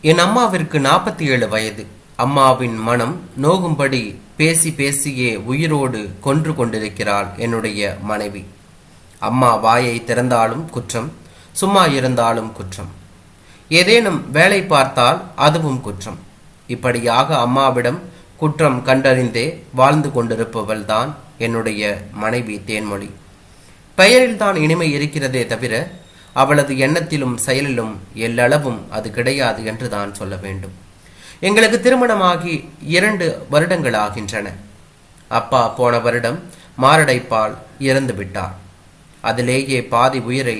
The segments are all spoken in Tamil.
என் அம்மாவிற்கு 47 வயது. அம்மாவின் மனம் நோகும்படி பேசி பேசியே உயிரோடு கொன்று கொண்டிருக்கிறாள் என்னுடைய மனைவி. அம்மா வாயை திறந்தாலும் குற்றம், சும்மா இருந்தாலும் குற்றம். ஏதேனும் வேலை பார்த்தால் அதுவும் குற்றம். இப்படியாக அம்மாவிடம் குற்றம் கண்டறிந்தே வாழ்ந்து கொண்டிருப்பவள் தான் என்னுடைய மனைவி தேன்மொழி. பெயரில்தான் இனிமை இருக்கிறதே தவிர அவளது எண்ணத்திலும் செயலிலும் எல்லளவும் அது கிடையாது என்று தான் சொல்ல வேண்டும். எங்களுக்கு திருமணமாகி 2 வருடங்கள் ஆகின்றன. அப்பா போன வருடம் மாரடைப்பால் இறந்து விட்டார். அதிலேயே பாதி உயிரை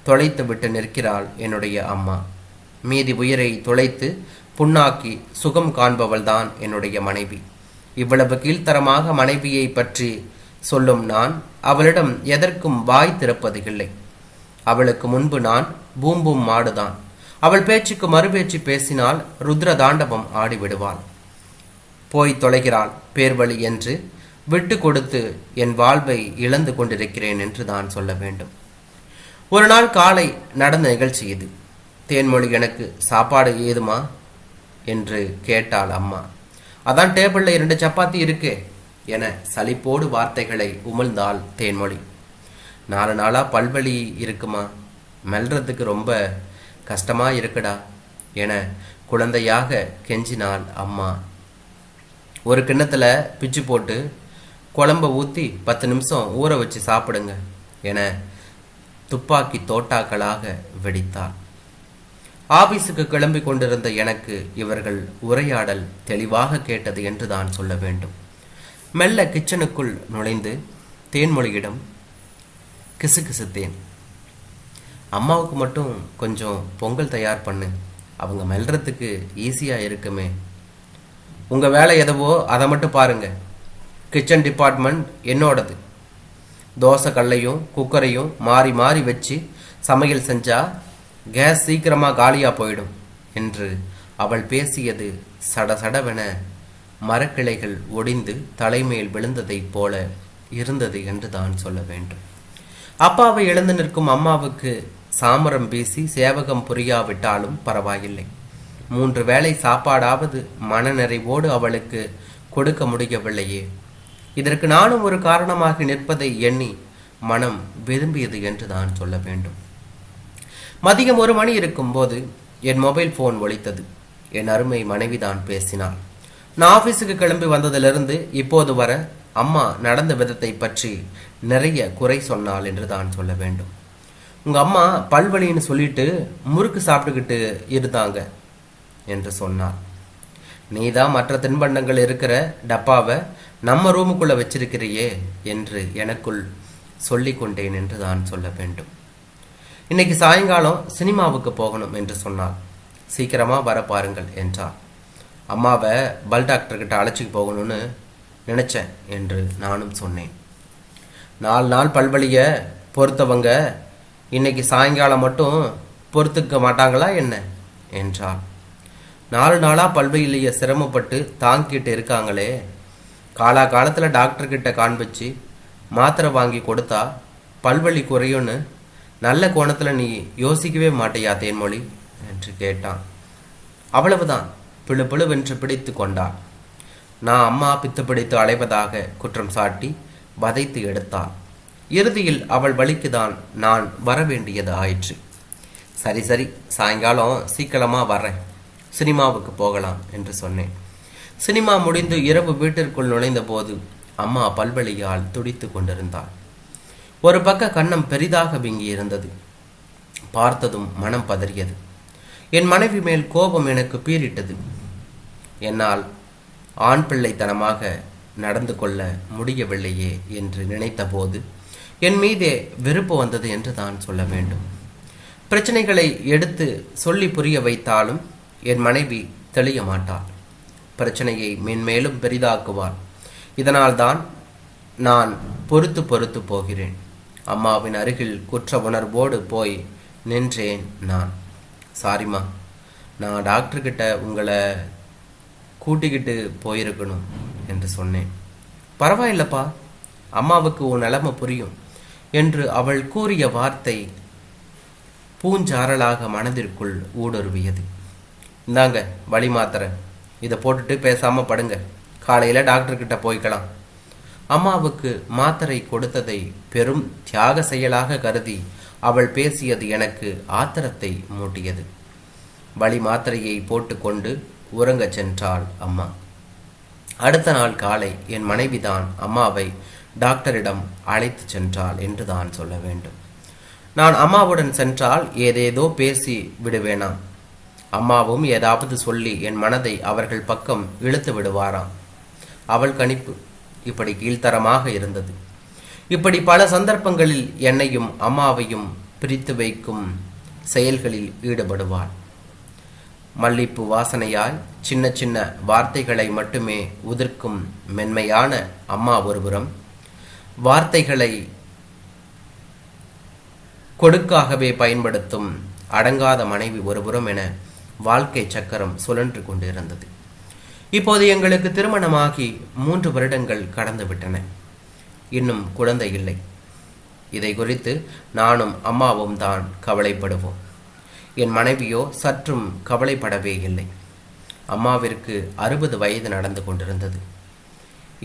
தொலைத்து விட்டு நிற்கிறாள் என்னுடைய அம்மா. மீதி உயிரை தொலைத்து புண்ணாக்கி சுகம் காண்பவள்தான் என்னுடைய மனைவி. இவ்வளவு கீழ்த்தரமாக மனைவியை பற்றி சொல்லும் நான் அவளிடம் எதற்கும் வாய் திறப்பது இல்லை. அவளுக்கு முன்பு நான் பூம்பும் மாடுதான். அவள் பேச்சுக்கு மறுபேச்சு பேசினால் ருத்ர தாண்டவம் ஆடிவிடுவாள். போய் தொலைகிறாள் பேர்வழி என்று விட்டு கொடுத்து என் வாழ்வை இழந்து கொண்டிருக்கிறேன் என்று தான் சொல்ல வேண்டும். ஒரு நாள் காலை நடந்த நிகழ்ச்சி இது. தேன்மொழி, எனக்கு சாப்பாடு ஏதுமா என்று கேட்டாள் அம்மா. அதான் டேபிளில் 2 சப்பாத்தி இருக்கே என சலிப்போடு வார்த்தைகளை உமிழ்ந்தாள் தேன்மொழி. 4 நாளா பல்வலி இருக்குமா, மெல்றதுக்கு ரொம்ப கஷ்டமா இருக்குடா என குழந்தையாக கெஞ்சினாள் அம்மா. ஒரு கிண்ணத்துல பிச்சு போட்டு குழம்ப ஊற்றி 10 நிமிஷம் ஊற வச்சு சாப்பிடுங்க என துப்பாக்கி தோட்டாக்களாக வெடித்தாள். ஆபீஸுக்கு கிளம்பி கொண்டிருந்த எனக்கு இவர்கள் உரையாடல் தெளிவாக கேட்டது என்று தான் சொல்ல வேண்டும். மெல்ல கிச்சனுக்குள் நுழைந்து தேன்மொழியிடம் கிசுகிசுத்தேன். அம்மாவுக்கு மட்டும் கொஞ்சம் பொங்கல் தயார் பண்ணு, அவங்க மெல்றதுக்கு ஈஸியாக இருக்குமே. உங்கள் வேலை எதவோ அதை மட்டும் பாருங்க. கிச்சன் டிபார்ட்மெண்ட் என்னோடது. தோசை கல்லையும் குக்கரையும் மாறி மாறி வச்சு சமையல் செஞ்சா கேஸ் சீக்கிரமாக காலியாக போயிடும் என்று அவள் பேசியது சடசடவென மரக்கிளைகள் ஒடிந்து தலைமையில் விழுந்ததைப் போல இருந்தது என்று தான் சொல்ல வேண்டும். அப்பாவை எழுந்து நிற்கும் அம்மாவுக்கு சாமரம் பேசி சேவகம் புரியாவிட்டாலும் பரவாயில்லை. 3 வேளை சாப்பாடாவது மனநிறைவோடு அவளுக்கு கொடுக்க முடியவில்லையே. இதற்கு நானும் ஒரு காரணமாக நிற்பதை எண்ணி மனம் விரும்பியது என்று தான் சொல்ல வேண்டும். மதியம் 1 மணி இருக்கும் போது என் மொபைல் போன் ஒலித்தது. என் அருமை மனைவிதான் பேசினாள். நான் ஆபீஸுக்கு கிளம்பி வந்ததிலிருந்து இப்போது வர அம்மா நடந்த விதத்தை பற்றி நிறைய குறை சொன்னாள் என்று தான் சொல்ல வேண்டும். உங்க அம்மா பல்வலின்னு சொல்லிட்டு முறுக்கு சாப்பிட்டுக்கிட்டு இருந்தாங்க என்று சொன்னாள். நீதான் மற்ற தின்பண்டங்கள் இருக்கிற டப்பாவை நம்ம ரூமுக்குள்ள வச்சிருக்கிறியே என்று எனக்குள் சொல்லி கொண்டேன் என்று தான் சொல்ல வேண்டும். இன்னைக்கு சாயங்காலம் சினிமாவுக்கு போகணும் என்று சொன்னாள். சீக்கிரமா வர பாருங்கள் என்றாள். அம்மாவை பல் டாக்டர்கிட்ட அழைச்சிக்கு போகணும்னு நினைச்சேன் என்று நானும் சொன்னேன். 4 நாள் பல்வலியை பொறுத்தவங்க இன்னைக்கு சாயங்காலம் மட்டும் பொறுத்துக்க மாட்டாங்களா என்ன என்றாள். 4 நாளா பல்வலியை சிரமப்பட்டு தாங்கிட்டு இருக்காங்களே, காலத்தில் டாக்டர்கிட்ட காண்பிச்சு மாத்திரை வாங்கி கொடுத்தா பல்வலி குறையும்னு நல்ல கோணத்தில் நீ யோசிக்கவே மாட்டியா தேன்மொழி என்று கேட்டான். அவ்வளவுதான், பிழுபிழுவென்று பிடித்து கொண்டாள். நான் அம்மா பித்து பிடித்து அலைவதாக குற்றம் சாட்டி வதைத்து எடுத்தாள். இறுதியில் அவள் வழிக்குதான் நான் வரவேண்டியது ஆயிற்று. சரி சரி, சாயங்காலம் சீக்கிரமாக வர்றேன், சினிமாவுக்கு போகலாம் என்று சொன்னேன். சினிமா முடிந்து இரவு வீட்டிற்குள் நுழைந்த போது அம்மா பல்வலியால் துடித்து கொண்டிருந்தாள். ஒரு பக்க கன்னம் பெரிதாக விங்கி இருந்தது. பார்த்ததும் மனம் பதறியது. என் மனைவி மேல் கோபம் எனக்கு பீறிட்டது. என்னால் ஆண் பிள்ளைத்தனமாக நடந்து கொள்ள முடியவில்லையே என்று நினைத்த போது என் மீதே வெறுப்பு வந்தது என்று தான் சொல்ல வேண்டும். பிரச்சனைகளை எடுத்து சொல்லி புரிய வைத்தாலும் என் மனைவி தெளிய மாட்டாள். பிரச்சனையை மென்மேலும் பெரிதாக்குவாள். இதனால்தான் நான் பொறுத்து போகிறேன். அம்மாவின் அருகில் குற்ற உணர்வோடு போய் நின்றேன் நான். சாரிம்மா, நான் டாக்டர்கிட்ட உங்களை கூட்டிக்கிட்டு போயிருக்கணும் என்று சொன்னேன். பரவாயில்லப்பா, அம்மாவுக்கு உன் நிலைமை புரியும் என்று அவள் கூறிய வார்த்தை பூஞ்சாரலாக மனதிற்குள் ஊடுருவியது. இந்தாங்க வலி மாத்திரை, இதை போட்டுட்டு பேசாமல் படுங்க, காலையில் டாக்டர்கிட்ட போய்க்கலாம். அம்மாவுக்கு மாத்திரை கொடுத்ததை பெரும் தியாக செயலாக கருதி அவள் பேசியது எனக்கு ஆத்திரத்தை மூட்டியது. வலி மாத்திரையை போட்டுக்கொண்டு உறங்கச் சென்றாள் அம்மா. அடுத்த நாள் காலை என் மனைவிதான் அம்மாவை டாக்டரிடம் அழைத்து சென்றாள் என்று தான் சொல்ல வேண்டும். நான் அம்மாவுடன் சென்றால் ஏதேதோ பேசி விடுவேனாம். அம்மாவும் ஏதாவது சொல்லி என் மனதை அவர்கள் பக்கம் இழுத்து விடுவாராம். அவள் கணிப்பு இப்படி கீழ்த்தரமாக இருந்தது. இப்படி பல சந்தர்ப்பங்களில் என்னையும் அம்மாவையும் பிரித்து வைக்கும் செயல்களில் ஈடுபடுவாள். மல்லிப்பூ வாசனையாய் சின்ன சின்ன வார்த்தைகளை மட்டுமே உதிர்க்கும் மென்மையான அம்மா ஒருபுறம், வார்த்தைகளை கொடுக்காகவே பயன்படுத்தும் அடங்காத மனைவி ஒருபுறம் என வாழ்க்கை சக்கரம் சுழன்று கொண்டிருந்தது. இப்போது எங்களுக்கு திருமணமாகி 3 வருடங்கள் கடந்து விட்டன. இன்னும் குழந்தை இல்லை. இதை குறித்து நானும் அம்மாவும் தான் கவலைப்படுவோம். என் மனைவியோ சற்றும் கவலைப்படவே இல்லை. அம்மாவிற்கு 60 வயது நடந்து கொண்டிருந்தது.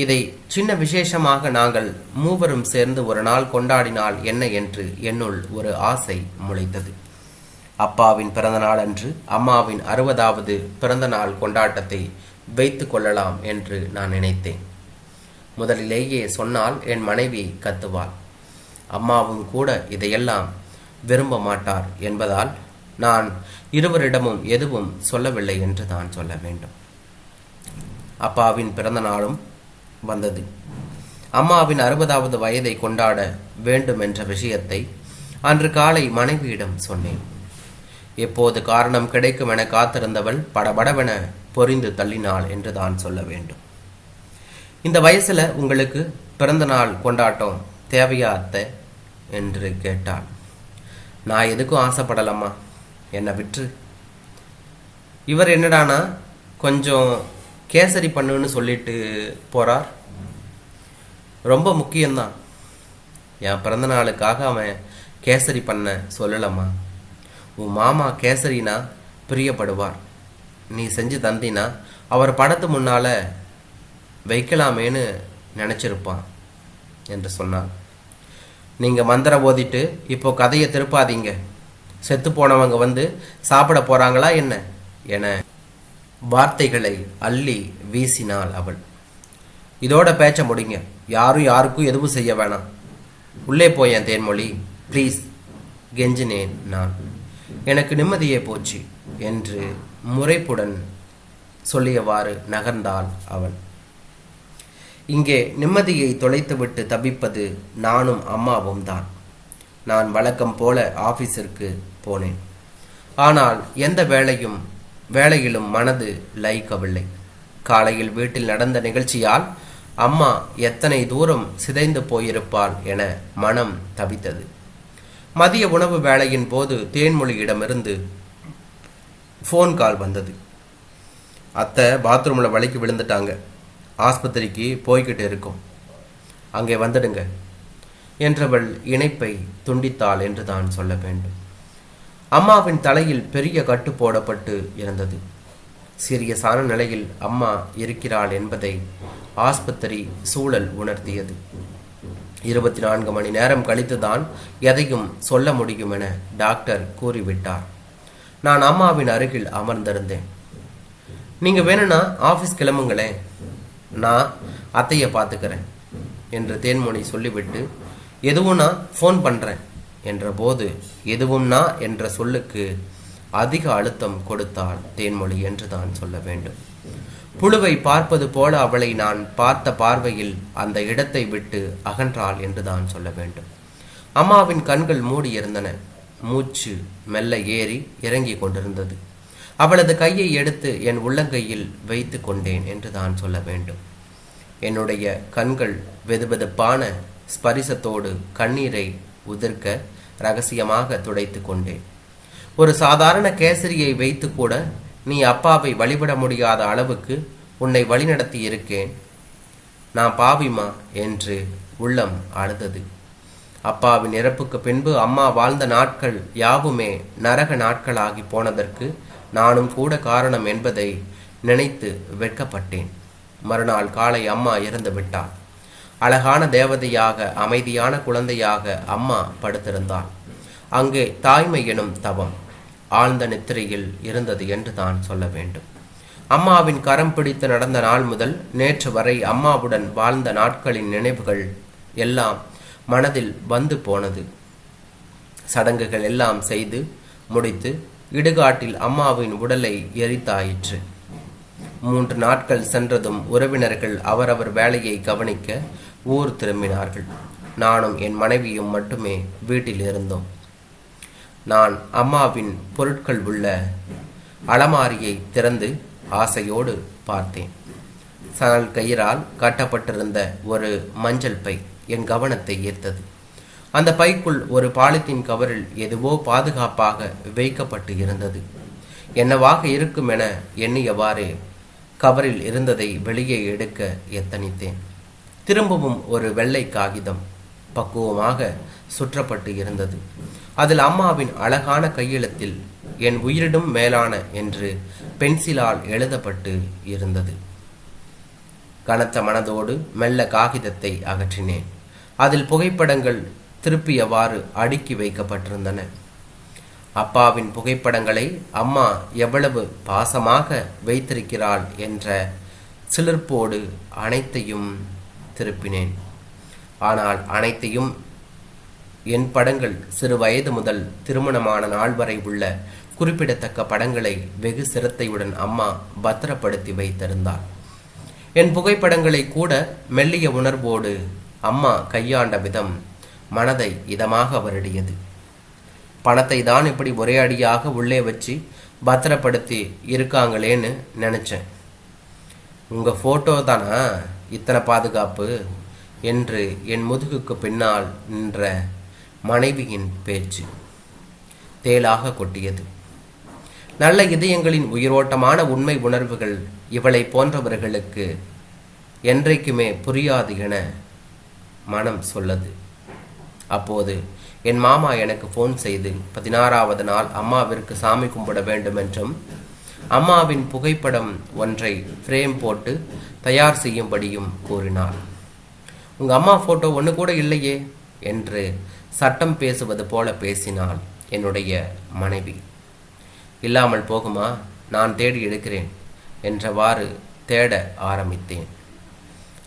இதை சின்ன விசேஷமாக நாங்கள் மூவரும் சேர்ந்து ஒரு நாள் கொண்டாடினால் என்ன என்று என்னுள் ஒரு ஆசை முளைத்தது. அப்பாவின் பிறந்த நாள் அன்று அம்மாவின் 60வது பிறந்த நாள் கொண்டாட்டத்தை வைத்து கொள்ளலாம் என்று நான் நினைத்தேன். முதலிலேயே சொன்னால் என் மனைவி கத்துவாள். அம்மாவும் கூட இதையெல்லாம் விரும்ப மாட்டார் என்பதால் நான் இருவரிடமும் எதுவும் சொல்லவில்லை என்று தான் சொல்ல வேண்டும். அப்பாவின் பிறந்த நாளும் வந்தது. அம்மாவின் 60வது வயதை கொண்டாட வேண்டும் என்ற விஷயத்தை அன்று காலை மனைவியிடம் சொன்னேன். எப்போது காரணம் கிடைக்கும் என காத்திருந்தவள் படபடவென பொறிந்து தள்ளினாள் என்று தான் சொல்ல வேண்டும். இந்த வயசுல உங்களுக்கு பிறந்த நாள் கொண்டாட்டம் தேவையா அத்தை என்று கேட்டாள். நான் எதுக்கும் ஆசைப்படலாமா, என்னை விற்று. இவர் என்னடானா கொஞ்சம் கேசரி பண்ணுன்னு சொல்லிட்டு போறார். ரொம்ப முக்கியம்தான். என் பிறந்த நாளுக்காக அவன் கேசரி பண்ண சொல்லலம்மா. உன் மாமா கேசரினா பிரியப்படுவார். நீ செஞ்சு தந்தினா அவர் படத்து முன்னால வைக்கலாமேன்னு நினச்சிருப்பான் என்று சொன்னார். நீங்கள் மந்திரம் ஓதிட்டு இப்போ கதையை திருப்பாதீங்க. செத்து போனவங்க வந்து சாப்பிட போறாங்களா என்ன என வார்த்தைகளை அள்ளி வீசினாள் அவள். இதோட பேச்ச முடிங்க. யாரும் யாருக்கும் எதுவும் செய்ய வேணாம். உள்ளே போயேன் தேன்மொழி, ப்ளீஸ் கெஞ்சினேன் நான். எனக்கு நிம்மதியே போச்சு என்று முறைப்புடன் சொல்லியவாறு நகர்ந்தாள் அவள். இங்கே நிம்மதியை தொலைத்துவிட்டு தவிப்பது நானும் அம்மாவும் தான். நான் வழக்கம் போல ஆபீஸிற்கு போனேன். ஆனால் எந்த வேளையிலும் மனது லயிக்கவில்லை. காலையில் வீட்டில் நடந்த நிகழ்ச்சியால் அம்மா எத்தனை தூரம் சிதைந்து போயிருப்பாள் என மனம் தவித்தது. மதிய உணவு வேளையின் போது தேன்மொழியிடமிருந்து ஃபோன் கால் வந்தது. அத்தை பாத்ரூமில் வலிக்கு விழுந்துட்டாங்க, ஆஸ்பத்திரிக்கு போய்கிட்டு இருக்கோம், அங்கே வந்துடுங்க என்றவள் இணைப்பை துண்டித்தாள் என்று தான் சொல்ல வேண்டும். அம்மாவின் தலையில் பெரிய கட்டு போடப்பட்டு இருந்தது. சீரியஸான நிலையில் அம்மா இருக்கிறாள் என்பதை ஆஸ்பத்திரி சூழல் உணர்த்தியது. 24 மணி நேரம் கழித்துதான் எதையும் சொல்ல முடியும் என டாக்டர் கூறிவிட்டார். நான் அம்மாவின் அருகில் அமர்ந்திருந்தேன். நீங்க வேணும்னா ஆபீஸ் கிளம்புங்களேன், நான் அத்தையை பார்த்துக்கிறேன் என்று தேன்மொழி சொல்லிவிட்டு எதுவும்னா ஃபோன் பண்றேன் என்ற போது எதுவும்னா என்ற சொல்லுக்கு அதிக அழுத்தம் கொடுத்தாள் தேன்மொழி என்று தான் சொல்ல வேண்டும். புழுவை பார்ப்பது போல அவளை நான் பார்த்த பார்வையில் அந்த இடத்தை விட்டு அகன்றாள் என்று தான் சொல்ல வேண்டும். அம்மாவின் கண்கள் மூடியிருந்தன. மூச்சு மெல்ல ஏறி இறங்கி கொண்டிருந்தது. அவளது கையை எடுத்து என் உள்ளங்கையில் வைத்து கொண்டேன் என்று தான் சொல்ல வேண்டும். என்னுடைய கண்கள் வெதுவெதுப்பான ஸ்பரிசத்தோடு கண்ணீரை உதிர்க்க ரகசியமாக துடைத்து கொண்டேன். ஒரு சாதாரண கேசரியை வைத்து கூட நீ அப்பாவை வழிபட முடியாத அளவுக்கு உன்னை வழிநடத்தி இருக்கேன். நான் பாவிமா என்று உள்ளம் அழுதது. அப்பாவின் இறப்புக்கு பின்பு அம்மா வாழ்ந்த நாட்கள் யாவுமே நரக நாட்களாகி போனதற்கு நானும் கூட காரணம் என்பதை நினைத்து வெட்கப்பட்டேன். மறுநாள் காலை அம்மா இறந்து விட்டாள். அழகான தேவதையாக, அமைதியான குழந்தையாக அம்மா படுத்திருந்தாள். அங்கே தாய்மை எனும் தவம் ஆழ்ந்த நித்திரையில் இருந்தது என்று தான் சொல்ல வேண்டும். அம்மாவின் கரம் பிடித்து நடந்த நாள் முதல் நேற்று வரை அம்மாவுடன் வாழ்ந்த நாட்களின் நினைவுகள் எல்லாம் மனதில் வந்து போனது. சடங்குகள் எல்லாம் செய்து முடித்து இடுகாட்டில் அம்மாவின் உடலை எரித்தாயிற்று. 3 நாட்கள் சென்றதும் உறவினர்கள் அவரவர் வேலையை கவனிக்க ஊர் திரும்பினார்கள். நானும் என் மனைவியும் மட்டுமே வீட்டில் இருந்தோம். நான் அம்மாவின் பொருட்கள் உள்ள அலமாரியை திறந்து ஆசையோடு பார்த்தேன். சணல் கயிறால் கட்டப்பட்டிருந்த ஒரு மஞ்சள் பை என் கவனத்தை ஈர்த்தது. அந்த பைக்குள் ஒரு பாலித்தீன் கவரில் எதுவோ பாதுகாப்பாக வைக்கப்பட்டு இருந்தது. என்னவாக இருக்கும் என எண்ணியவாறு கவரில் இருந்ததை வெளியே எடுக்க எத்தனித்தேன். திரும்பவும் ஒரு வெள்ளை காகிதம் பக்குவமாக சுற்றப்பட்டு இருந்தது. அதில் அம்மாவின் அழகான கையெழுத்தில் என் உயிரிடும் மேலான என்று பென்சிலால் எழுதப்பட்டு இருந்தது. கனத்த மனதோடு மெல்ல காகிதத்தை அகற்றினேன். அதில் புகைப்படங்கள் திருப்பியவாறு அடுக்கி வைக்கப்பட்டிருந்தன. அப்பாவின் புகைப்படங்களை அம்மா எவ்வளவு பாசமாக வைத்திருக்கிறாள் என்ற சிலிர்ப்போடு அனைத்தையும் திருப்பினேன். ஆனால் அனைத்தையும் என் படங்கள் சிறு வயது முதல் திருமணமான நாள் வரை உள்ள குறிப்பிடத்தக்க படங்களை வெகு சிரத்தையுடன் அம்மா பத்திரப்படுத்தி வைத்திருந்தாள். என் புகைப்படங்களை கூட மெல்லிய உணர்வோடு அம்மா கையாண்ட விதம் மனதை இதமாக வருடியது. பணத்தை தான் இப்படி ஒரே அடியாக உள்ளே வச்சு பத்திரப்படுத்தி இருக்காங்களேன்னு நினைச்சேன். உங்க போட்டோ தானா இத்தனை பாதுகாப்பு என்று என் முதுகுக்கு பின்னால் நின்ற மனைவியின் பேச்சு தேளாக கொட்டியது. நல்ல இதயங்களின் உயிரோட்டமான உண்மை உணர்வுகள் இவளை போன்றவர்களுக்கு என்றைக்குமே புரியாது என மனம் சொல்லது. அப்போது என் மாமா எனக்கு ஃபோன் செய்து 16வது நாள் அம்மாவிற்கு சாமி கும்பிட வேண்டும் என்றும் அம்மாவின் புகைப்படம் ஒன்றை ஃப்ரேம் போட்டு தயார் செய்யும்படியும் கூறினார். உங்க அம்மா போட்டோ ஒன்று கூட இல்லையே என்று சட்டம் பேசுவது போல பேசினாள் என்னுடைய மனைவி. இல்லாமல் போகுமா, நான் தேடி எடுக்கிறேன் என்றவாறு தேட ஆரம்பித்தேன்.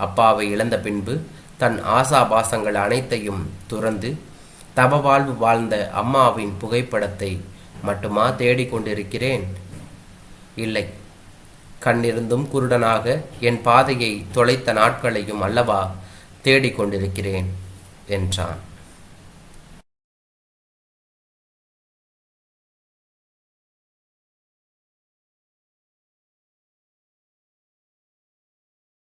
அப்பாவை இழந்த பின்பு தன் ஆசாபாசங்கள் அனைத்தையும் துறந்து தவ வாழ்வு வாழ்ந்த அம்மாவின் புகைப்படத்தை மட்டுமா தேடிக்கொண்டிருக்கிறேன்? இல்லை, கண்ணிருந்தும் குருடனாக என் பாதையை தொலைத்த நாட்களையும் அல்லவா தேடிக்கொண்டிருக்கிறேன் என்றான்.